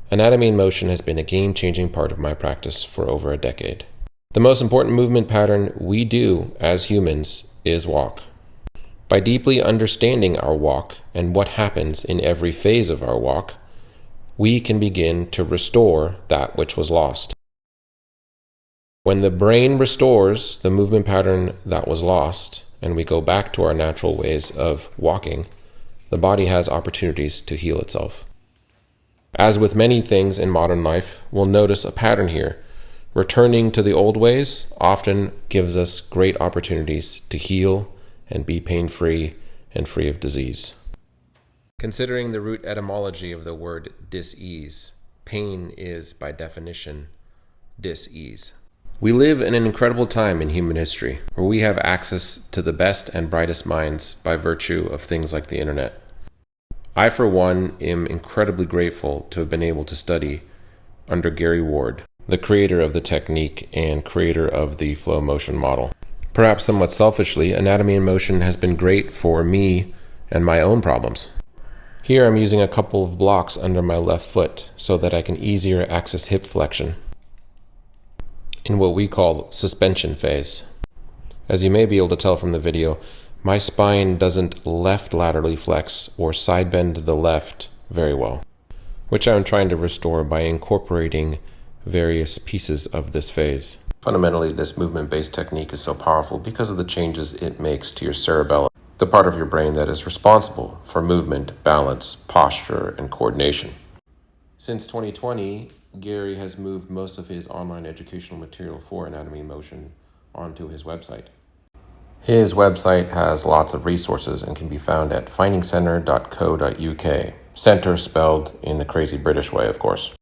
Anatomy in motion has been a game-changing part of my practice for over a decade. The most important movement pattern we do as humans is walk. By deeply understanding our walk and what happens in every phase of our walk, we can begin to restore that which was lost. When the brain restores the movement pattern that was lost, and we go back to our natural ways of walking, the body has opportunities to heal itself. As with many things in modern life, we'll notice a pattern here. Returning to the old ways often gives us great opportunities to heal and be pain-free and free of disease. Considering the root etymology of the word dis-ease, pain is, by definition, dis-ease. We live in an incredible time in human history where we have access to the best and brightest minds by virtue of things like the internet. I, for one, am incredibly grateful to have been able to study under Gary Ward, the creator of the technique and creator of the flow motion model. Perhaps somewhat selfishly, anatomy in motion has been great for me and my own problems. Here I'm using a couple of blocks under my left foot so that I can easier access hip flexion in what we call suspension phase. As you may be able to tell from the video, my spine doesn't left laterally flex or side bend to the left very well, which I'm trying to restore by incorporating various pieces of this phase. Fundamentally, this movement-based technique is so powerful because of the changes it makes to your cerebellum, the part of your brain that is responsible for movement, balance, posture, and coordination. Since 2020, Gary has moved most of his online educational material for anatomy in motion onto his website. His website has lots of resources and can be found at findingcenter.co.uk. Center spelled in the crazy British way, of course.